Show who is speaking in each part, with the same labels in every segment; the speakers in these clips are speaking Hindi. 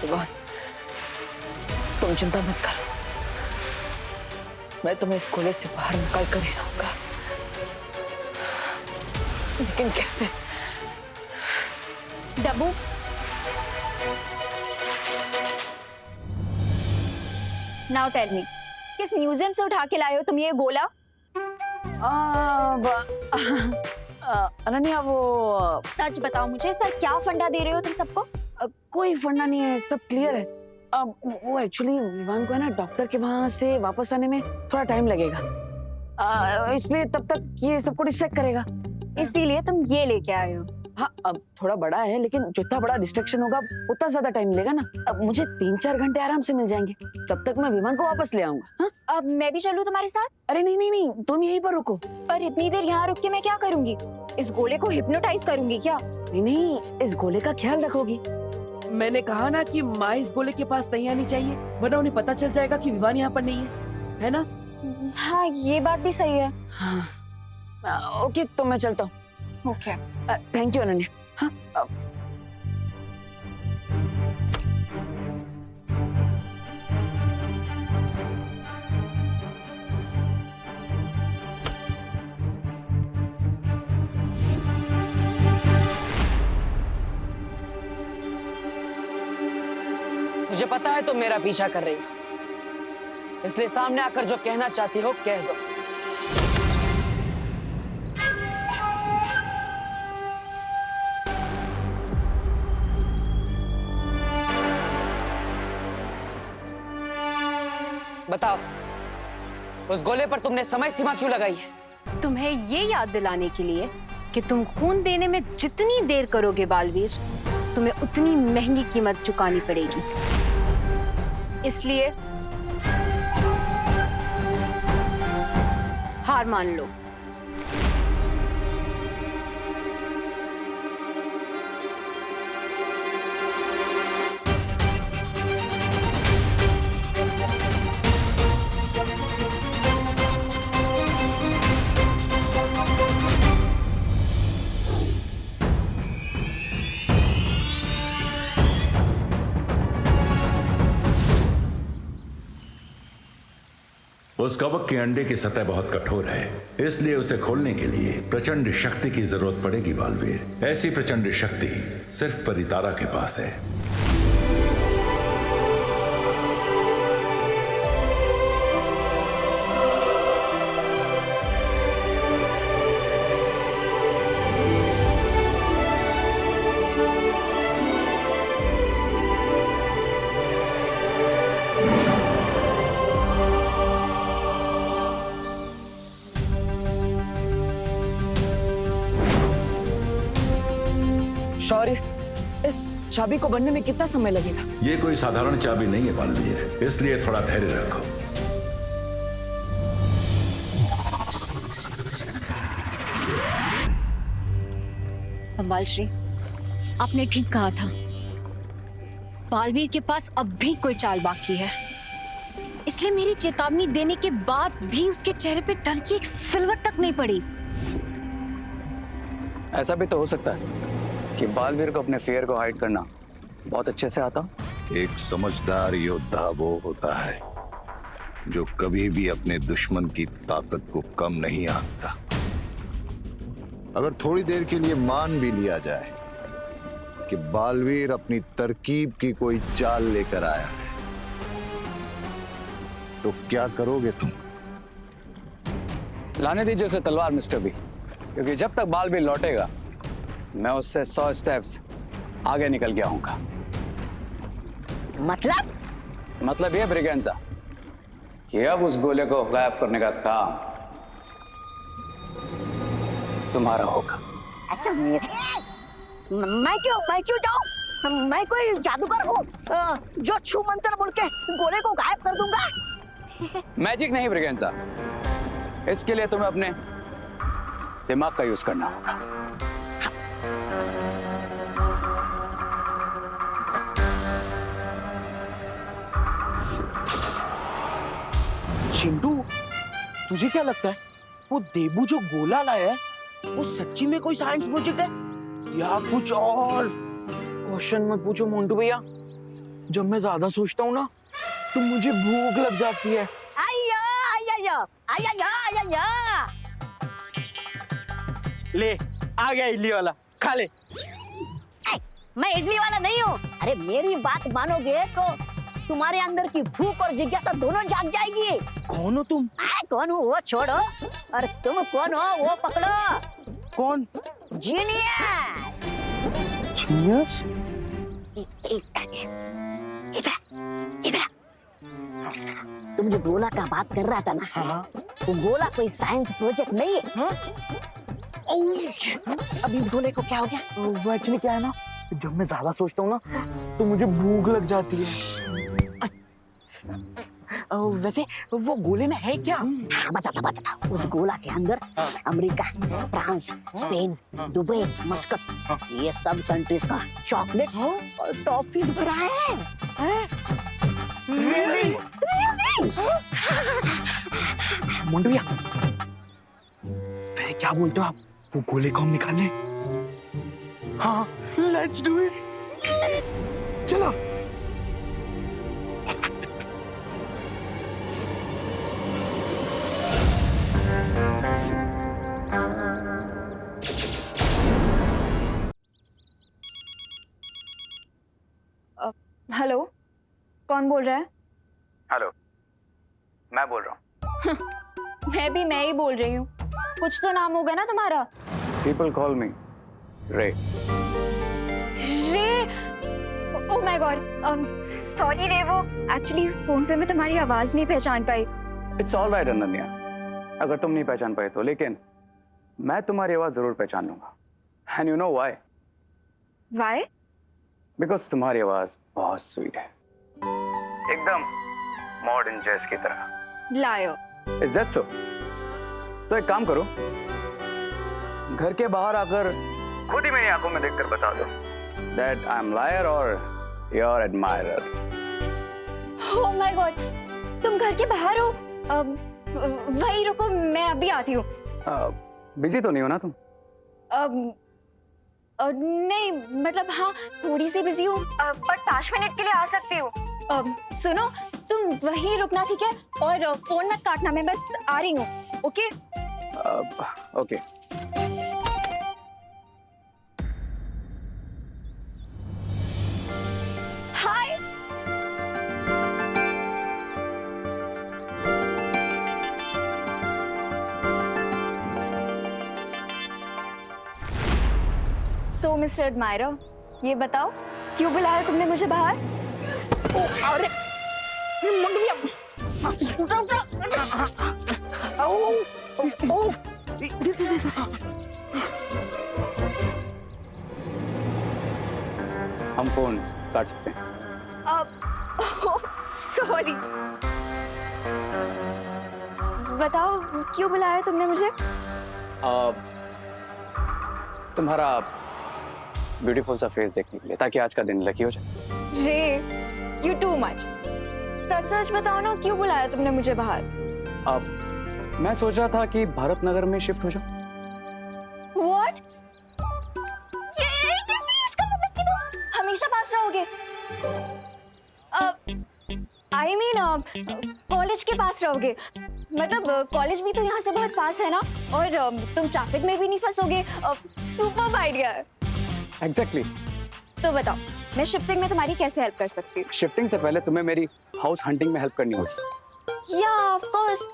Speaker 1: विवान, तुम चिंता मत करो, मैं तुम्हें इस गोले से बाहर निकाल कर ही रहूंगा। लेकिन कैसे?
Speaker 2: डब्बू, नाउ टेल मी, किस म्यूजियम से उठा के लाए हो तुम ये गोला?
Speaker 1: अनन्या, वो
Speaker 2: सच बताओ मुझे, इस पर क्या फंडा दे रहे हो तुम सबको?
Speaker 1: कोई फंडा नहीं है, सब क्लियर है। वो एक्चुअली विवान को है ना डॉक्टर के वहां से वापस आने में थोड़ा टाइम लगेगा, इसलिए तब तक ये सबको डिस्ट्रैक्ट करेगा।
Speaker 2: इसीलिए तुम ये लेके आए हो?
Speaker 1: हाँ, अब थोड़ा बड़ा है, लेकिन जितना बड़ा डिस्ट्रैक्शन होगा उतना ज्यादा टाइम मिलेगा ना। अब मुझे 3-4 घंटे आराम से मिल जाएंगे, तब तक मैं विमान को वापस ले आऊंगा। हाँ?
Speaker 2: अब मैं भी चलूं तुम्हारे साथ?
Speaker 1: अरे नहीं नहीं नहीं, तुम यहीं पर रुको।
Speaker 2: पर इतनी देर यहाँ रुक के मैं क्या करूंगी? इस गोले को हिप्नोटाइज करूंगी क्या?
Speaker 1: नहीं नहीं, इस गोले का ख्याल रखोगी।
Speaker 3: मैंने कहा ना कि माँ इस गोले के पास नहीं आनी चाहिए, वरना उन्हें पता चल जाएगा कि विवान यहाँ पर नहीं है ना?
Speaker 2: हाँ, ये बात भी सही है।
Speaker 1: हाँ, ओके, तो मैं चलता हूँ।
Speaker 2: ओके।
Speaker 1: Thank you Ananya. हाँ, मुझे पता है तुम मेरा पीछा कर रही हो, इसलिए सामने आकर जो कहना चाहती हो कह दो। बताओ, उस गोले पर तुमने समय सीमा क्यों लगाई है?
Speaker 4: तुम्हें ये याद दिलाने के लिए कि तुम खून देने में जितनी देर करोगे बालवीर, तुम्हें उतनी महंगी कीमत चुकानी पड़ेगी। इसलिए हार मान लो।
Speaker 5: उस कवक के अंडे की सतह बहुत कठोर है, इसलिए उसे खोलने के लिए प्रचंड शक्ति की जरूरत पड़ेगी बालवीर। ऐसी प्रचंड शक्ति सिर्फ परितारा के पास है।
Speaker 1: शौर्य, इस चाबी को बनने में कितना समय लगेगा?
Speaker 5: ये कोई साधारण चाबी नहीं है बालवीर, इसलिए थोड़ा धैर्य रखो।
Speaker 4: अम्बाल श्री, आपने ठीक कहा था, बालवीर के पास अब भी कोई चाल बाकी है। इसलिए मेरी चेतावनी देने के बाद भी उसके चेहरे पे डर की एक सिलवट तक नहीं पड़ी।
Speaker 6: ऐसा भी तो हो सकता है कि बालवीर को अपने फियर को हाइड करना बहुत अच्छे से आता।
Speaker 7: एक समझदार योद्धा वो होता है जो कभी भी अपने दुश्मन की ताकत को कम नहीं आंकता। अगर थोड़ी देर के लिए मान भी लिया जाए कि बालवीर अपनी तरकीब की कोई चाल लेकर आया है, तो क्या करोगे तुम?
Speaker 6: लाने दीजिए उसे तलवार मिस्टर बी, क्योंकि जब तक बालवीर लौटेगा मैं उससे 100 स्टेप्स आगे निकल गया हूँगा। मतलब ये ब्रिगेंजा कि अब उस गोले को गायब करने का काम तुम्हारा होगा।
Speaker 8: अच्छा, मैं क्यों जाऊं? मैं कोई जादूगर हूँ जो छू मंत्र बोल के गोले को गायब कर दूंगा?
Speaker 6: मैजिक नहीं ब्रिगेंजा, इसके लिए तुम्हें अपने दिमाग का यूज करना होगा।
Speaker 3: चिंटू, तुझे क्या लगता है वो देबू जो गोला लाया है वो सच्ची में कोई साइंस प्रोजेक्ट है या कुछ और?
Speaker 1: क्वेश्चन मत पूछो मोंटू भैया,
Speaker 9: जब मैं ज्यादा सोचता हूँ ना तो मुझे भूख लग जाती है।
Speaker 8: आया आया आया आया आया आया।
Speaker 9: ले आ गया इडली वाला, खा ले।
Speaker 8: मैं इडली वाला नहीं हूँ। अरे मेरी बात मानोगे तो तुम्हारे अंदर की भूख और जिज्ञासा दोनों जाग जाएगी।
Speaker 9: कौन हो तुम?
Speaker 8: कौन हूँ वो छोड़ो, और तुम कौन हो वो पकड़ो।
Speaker 9: कौन?
Speaker 8: जीनियस।
Speaker 9: जीनियस?
Speaker 8: इधर तुम जो गोला का बात कर रहा था ना,
Speaker 9: हाँ।
Speaker 8: वो गोला कोई साइंस प्रोजेक्ट नहीं है।
Speaker 9: हाँ?
Speaker 8: अब इस गोले को क्या हो गया?
Speaker 9: वो एक्चुअली क्या है ना, जब मैं ज्यादा सोचता हूँ ना तो मुझे भूख लग जाती है। वैसे वो गोले में है क्या?
Speaker 8: बता। उस गोला के अंदर America, France, Spain, Dubai, Muscat, ये सब कंट्रीज का चॉकलेट और टॉफीज भरा है।
Speaker 9: Really? मोंटू भैया, वैसे क्या बोलते हो आप? वो गोले को हम निकालें? हाँ, let's do it. चलो।
Speaker 2: हेलो, कौन बोल रहा है?
Speaker 6: हेलो, मैं बोल रहा हूँ।
Speaker 2: मैं ही बोल रही हूँ। कुछ तो नाम होगा ना तुम्हारा?
Speaker 6: पीपल कॉल मी रे।
Speaker 2: रे? ओह माय गॉड, सॉरी रे, वो एक्चुअली फोन पे मैं तुम्हारी आवाज नहीं पहचान पाई।
Speaker 6: इट्स ऑल राइट अनन्या, अगर तुम नहीं पहचान पाए तो, लेकिन मैं तुम्हारी आवाज जरूर पहचान लूंगा। And you know why?
Speaker 2: Why?
Speaker 6: Because तुम्हारी आवाज बहुत स्वीट है, एकदम मॉडर्न जैज की तरह।
Speaker 2: लायो।
Speaker 6: Is that so? तो एक काम करो, घर के बाहर आकर खुद ही मेरी आंखों में देखकर बता दो दैट आई एम लायर और your admirer.
Speaker 2: Oh my God, तुम घर के बाहर हो? वही रुको, मैं अभी आती हूँ।
Speaker 6: बिजी तो नहीं हो ना तुम?
Speaker 2: नहीं, मतलब हाँ, थोड़ी सी बिजी हूँ, पर 5 मिनट के लिए आ सकती हूँ। सुनो, तुम वहीं रुकना, ठीक है? और फोन मत काटना, मैं बस आ रही हूँ। ओके?
Speaker 6: ओके।
Speaker 2: हाय। सो मिस्टर एडमायरर, ये बताओ क्यों बुलाया तुमने मुझे बाहर?
Speaker 8: अरे
Speaker 6: हम फोन काट सकते हैं।
Speaker 2: सॉरी, बताओ क्यों बुलाया तुमने मुझे?
Speaker 6: तुम्हारा ब्यूटीफुल सा फेस देखने के लिए, ताकि आज का दिन लकी हो जाए।
Speaker 2: रे, यू टू मच। सच सच बताओ ना, क्यों बुलाया तुमने मुझे बाहर?
Speaker 6: मैं सोच रहा था कि भारत नगर में शिफ्ट हो जाओ।
Speaker 2: What? ये इसका मतलब कि तुम हमेशा पास रहोगे? I mean, कॉलेज के पास रहोगे? मतलब कॉलेज भी तो यहाँ से बहुत पास है ना, और तुम ट्रैफिक में भी नहीं फंसोगे। सुपर्ब आइडिया है।
Speaker 6: एग्जैक्टली।
Speaker 2: तो बताओ, मैं शिफ्टिंग में तुम्हारी कैसे हेल्प कर सकती हूँ?
Speaker 6: शिफ्टिंग से पहले तुम्हें मेरी हाउस हंटिंग में हेल्प करनी होगी।
Speaker 2: या ऑफ कोर्स।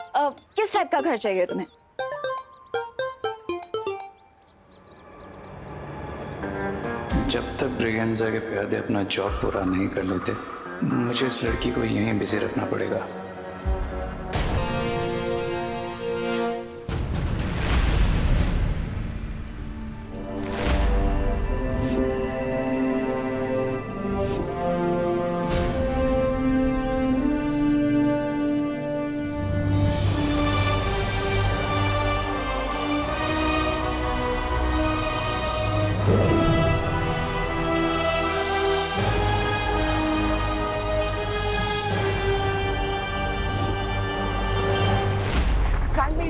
Speaker 2: किस टाइप का घर चाहिए तुम्हें?
Speaker 10: जब तक ब्रिगेंजा के प्यादे अपना जॉब पूरा नहीं कर लेते, मुझे इस लड़की को यहीं बिजी रखना पड़ेगा।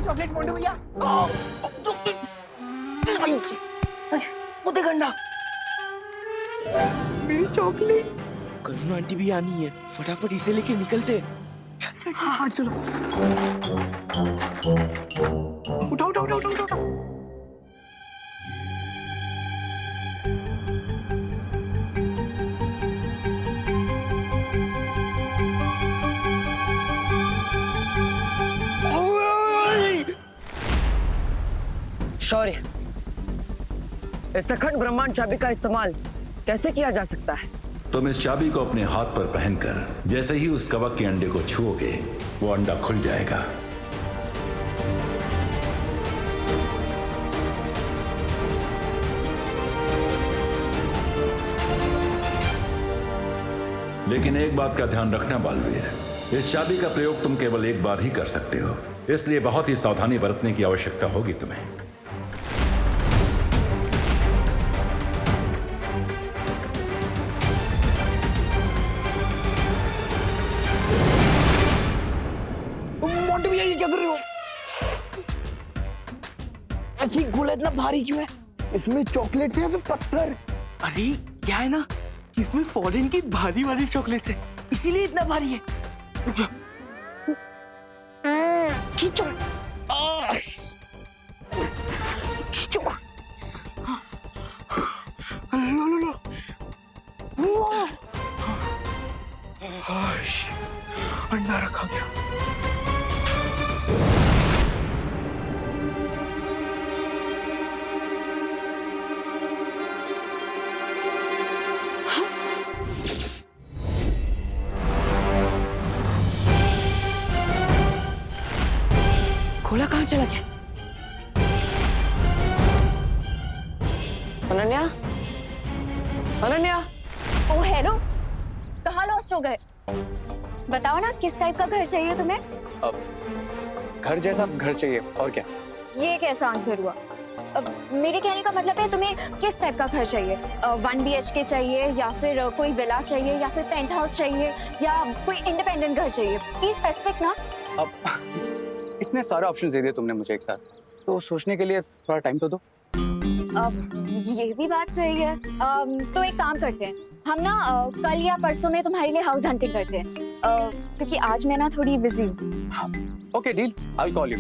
Speaker 9: चॉकलेट मोंटू भैया। वो देख अंडा, मेरी चॉकलेट। करुणा आंटी भी आनी है, फटाफट इसे लेके निकलते। चल चल हाँ चलो। उठाओ उठाओ उठाओ उठाओ उठाओ।
Speaker 3: शौर्य, इस अखंड ब्रह्मांड चाबी का इस्तेमाल कैसे किया जा सकता है?
Speaker 5: तुम इस चाबी को अपने हाथ पर पहनकर जैसे ही उस कवक के अंडे को छुओगे वो अंडा खुल जाएगा। लेकिन एक बात का ध्यान रखना बालवीर, इस चाबी का प्रयोग तुम केवल एक बार ही कर सकते हो, इसलिए बहुत ही सावधानी बरतने की आवश्यकता होगी तुम्हें।
Speaker 9: मोंटू भैया ये क्या कर रहे हो? ऐसी गोला इतना भारी क्यों है? इसमें चॉकलेट्स है या फिर पत्थर? अरे क्या है ना कि इसमें फॉरेन की भारी वाली चॉकलेट्स है, इसीलिए इतना भारी है। रुक जा। खींचो। खींचो। लो लो लो। अंडा रखा गया।
Speaker 1: गोला कहाँ चला गया? अनन्या, अनन्या।
Speaker 2: ओ हेलो, कहाँ लॉस्ट हो गए? बताओ ना किस टाइप का घर चाहिए तुम्हें?
Speaker 10: घर जैसा घर चाहिए और क्या।
Speaker 2: ये कैसा आंसर हुआ? मेरे कहने का मतलब है तुम्हें किस टाइप का घर चाहिए? 1 BHK चाहिए या फिर कोई विला चाहिए या फिर पेंट हाउस चाहिए या कोई इंडिपेंडेंट घर चाहिए? प्लीज स्पेसिफिक ना।
Speaker 10: अब इतने सारे ऑप्शंस दे दिए तुमने मुझे एक साथ, तो सोचने के लिए थोड़ा टाइम तो दो।
Speaker 2: ये भी बात सही है। तो एक काम करते हैं, हम ना कल या परसों में तुम्हारे लिए हाउस हंटिंग करते हैं, क्योंकि आज मैं ना थोड़ी बिजी हूँ।
Speaker 10: Okay deal, I will call you.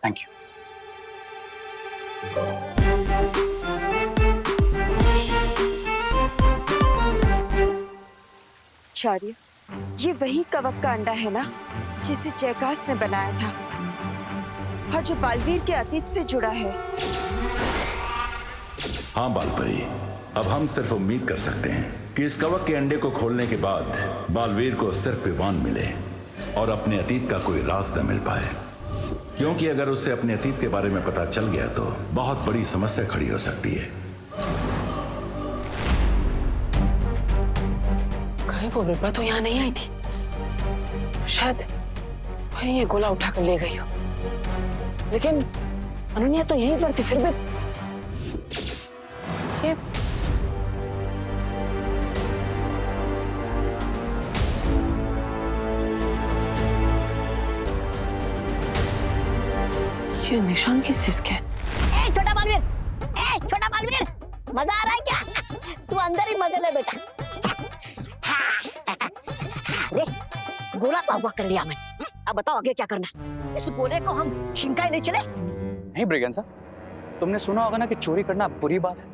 Speaker 10: Thank you.
Speaker 11: Shaurya, ये वही कवक का अंडा है ना जिसे जयकास ने बनाया था और जो बालवीर के अतीत से जुड़ा है?
Speaker 5: हाँ बालपरी, अब हम सिर्फ उम्मीद कर सकते हैं कि इस कवक के अंडे को खोलने के बाद बालवीर को सिर्फ विवान मिले और अपने अतीत का कोई राज न मिल पाए, क्योंकि अगर उसे अपने अतीत के बारे में पता चल गया तो बहुत बड़ी समस्या खड़ी हो सकती है।
Speaker 1: कहीं वो रूपा तो यहाँ नहीं आई थी, शायद वही ये गोला उठाकर ले गई हो। लेकिन अनन्या तो यहीं पर थी, फिर भी ये निशान किस चीज के?
Speaker 8: छोटा बालवीर, छोटा बालवीर, मजा आ रहा है क्या? तू अंदर ही मजे ले बेटा। अरे गोला तो हुआ कर लिया मैंने, अब बताओ आगे क्या करना है? इस गोले को हम शिंकाई ले चले?
Speaker 10: नहीं ब्रिगेंसा, तुमने सुना होगा ना कि चोरी करना बुरी बात है,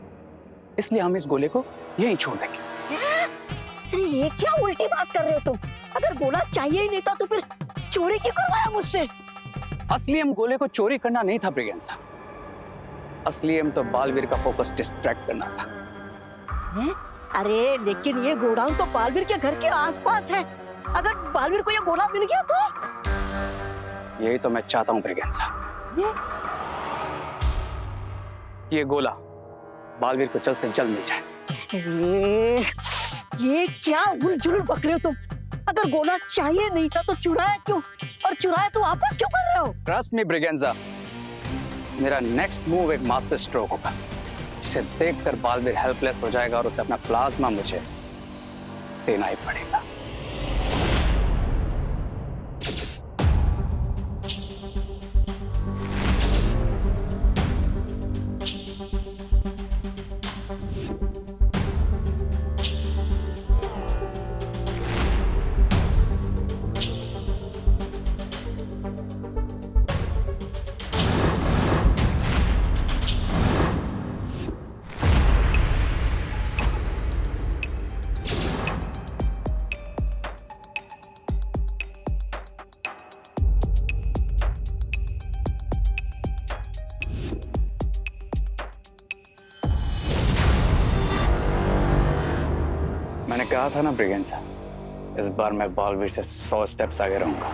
Speaker 10: इसलिए हम इस गोले को यहीं छोड़ देंगे।
Speaker 8: अरे ये क्या उल्टी बात कर रहे हो तुम? अगर गोला चाहिए ही नहीं था तो फिर चोरी क्यों करवाया मुझसे?
Speaker 10: असली हम गोले को चोरी करना नहीं था ब्रिगेंसा, असली हम तो बालवीर का फोकस डिस्ट्रैक्ट करना था।
Speaker 8: अरे लेकिन ये गोडाउन तो बालवीर के घर के आसपास है, अगर बालवीर को ये गोला मिल गया तो?
Speaker 10: यही तो मैं चाहता हूँ ब्रिगेंसा, ये गोला बालवीर को जल्द से जल्द मिल जाए।
Speaker 8: ये क्या उलझुल बक रहे हो तुम? अगर गोला चाहिए नहीं था तो चुराया क्यों, और चुराया तो वापस क्यों कर रहे हो?
Speaker 10: ट्रस्ट मी ब्रिगेंसा, मेरा नेक्स्ट मूव एक मास्टर स्ट्रोक होगा जिसे देखकर बालवीर हेल्पलेस हो जाएगा और उसे अपना प्लाज्मा मुझे देना ही पड़ेगा। मैंने कहा था ना ब्रिगेंसा, इस बार मैं बालवीर से 100 स्टेप्स आगे रहूंगा।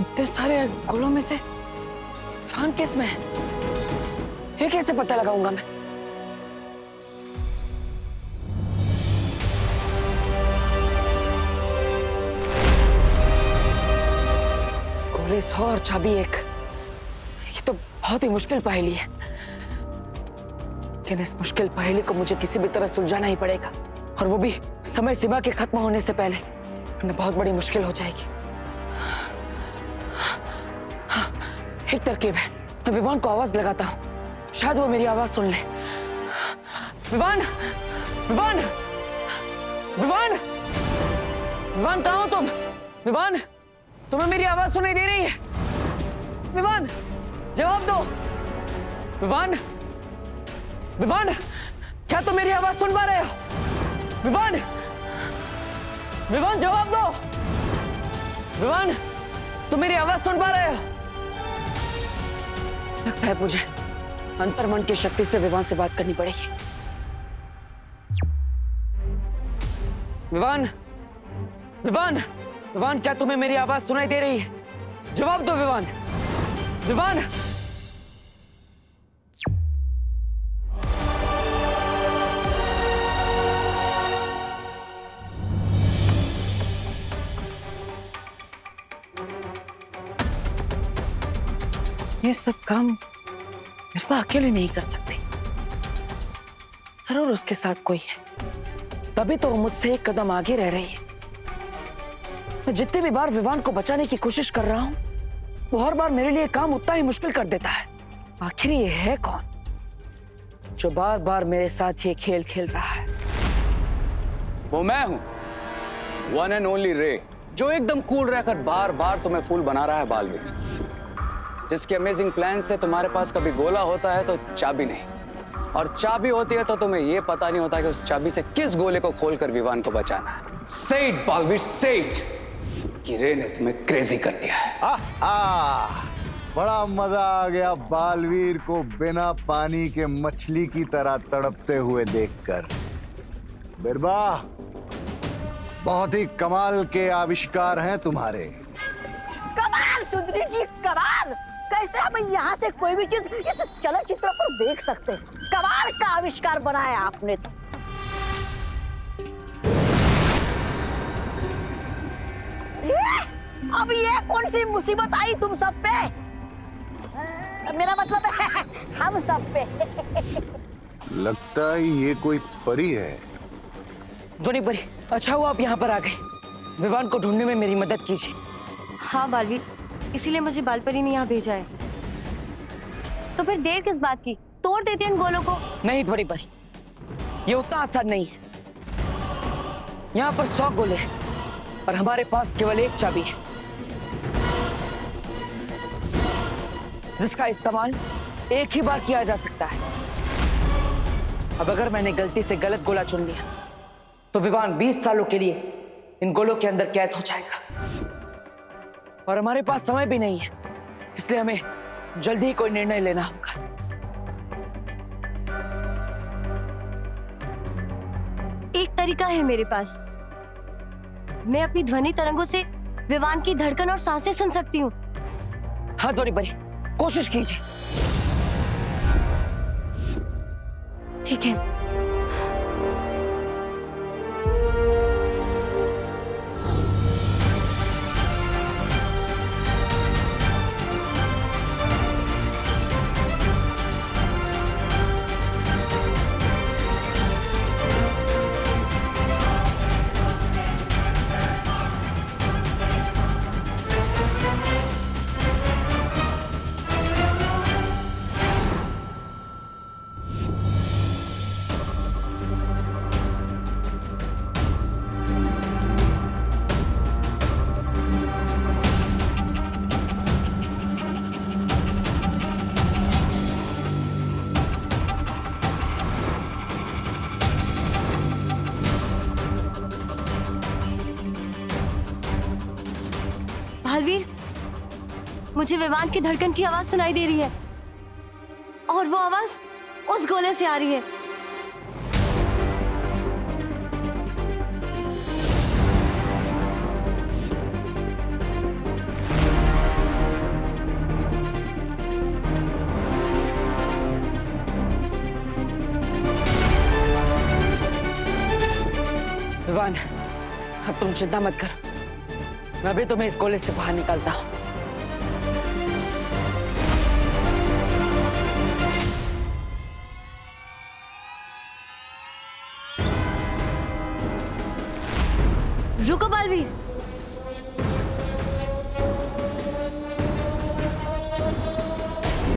Speaker 1: इतने सारे गोलों में से विवान किस में है? ये कैसे पता लगाऊंगा मैं? गोले 100 और चाबी 1। ये तो बहुत ही मुश्किल पहेली है, लेकिन इस मुश्किल पहेली को मुझे किसी भी तरह सुलझाना ही पड़ेगा, और वो भी समय सीमा के खत्म होने से पहले, वरना बहुत बड़ी मुश्किल हो जाएगी। एक तरकीब है, मैं विवान को आवाज लगाता हूँ, शायद वो मेरी आवाज सुन ले। विवान, विवान, विवान, विवान कहाँ हो तुम? विवान, तुम्हें मेरी आवाज सुनाई दे रही है? विवान, जवाब दो। विवान, विवान, क्या तुम मेरी आवाज सुन पा रहे हो? विवान, विवान जवाब दो। विवान, तुम मेरी आवाज सुन पा रहे हो? लगता है मुझे अंतर्मन की शक्ति से विवान से बात करनी पड़ेगी। विवान, विवान, विवान, क्या तुम्हें मेरी आवाज सुनाई दे रही है? जवाब दो विवान, विवान। ये सब काम मेरे पास अकेले नहीं कर सकती, जरूर उसके साथ कोई है, तभी तो वो मुझसे एक कदम आगे रह रही है। मैं जितनी भी बार विवान को बचाने की कोशिश कर रहा हूं, वो हर बार मेरे लिए काम उतना ही मुश्किल कर देता है। आखिर ये है कौन जो बार बार मेरे साथ ये खेल खेल रहा है?
Speaker 10: वो मैं हूं, वन एंड ओनली रे, जो एकदम कूल रहकर बार बार तुम्हें फूल बना रहा है बालवीर, जिसके अमेजिंग प्लान से तुम्हारे पास कभी गोला होता है तो चाबी नहीं, और चाबी होती है तो तुम्हें यह पता नहीं होता कि उस चाबी से किस गोले को खोलकर विवान को बचाना है। से इट बालवीर, से इट, कि रे ने तुम्हें क्रेजी कर दिया है।
Speaker 7: बड़ा मजा आ गया बालवीर को बिना पानी के मछली की तरह तड़पते हुए देखकर। बिरबा, बहुत ही कमाल के आविष्कार हैं तुम्हारे।
Speaker 8: कमाल सुंदरी जी, कमाल। कैसे हम यहाँ से कोई भी चीज इस चलचित्र पर देख सकते हैं? कमाल का आविष्कार बनाया आपने तो। अब ये कौन सी मुसीबत आई तुम सब पे? मेरा मतलब है हम सब पे।
Speaker 7: लगता है ये कोई परी है।
Speaker 1: धोनी परी, अच्छा हुआ आप यहाँ पर आ गए। विवान को ढूंढने में मेरी मदद कीजिए।
Speaker 12: हाँ बालवीर, इसीलिए मुझे बालपरी ने यहाँ भेजा है। तो फिर देर किस बात की? तोड़ देते इन गोलों को।
Speaker 1: नहीं धोनी परी, ये उतना आसान नहीं है। यहाँ पर 100 गोले हैं और हमारे पास केवल एक चाबी है, जिसका इस्तेमाल एक ही बार किया जा सकता है। अब अगर मैंने गलती से गलत गोला चुन लिया तो विवान 20 सालों के लिए इन गोलों के अंदर कैद हो जाएगा, और हमारे पास समय भी नहीं है, इसलिए हमें जल्दी ही कोई निर्णय लेना होगा।
Speaker 12: एक तरीका है मेरे पास। मैं अपनी ध्वनि तरंगों से विवान की धड़कन और सांसें सुन सकती हूँ।
Speaker 1: हाँ धोनी परी, कोशिश कीजिए।
Speaker 12: ठीक है। बालवीर, मुझे विवान की धड़कन की आवाज सुनाई दे रही है और वो आवाज उस गोले से आ रही है।
Speaker 1: विवान, अब तुम चिंता मत करो, मैं अभी तुम्हें इस गोले से बाहर निकालता हूँ।
Speaker 12: रुको बालवीर,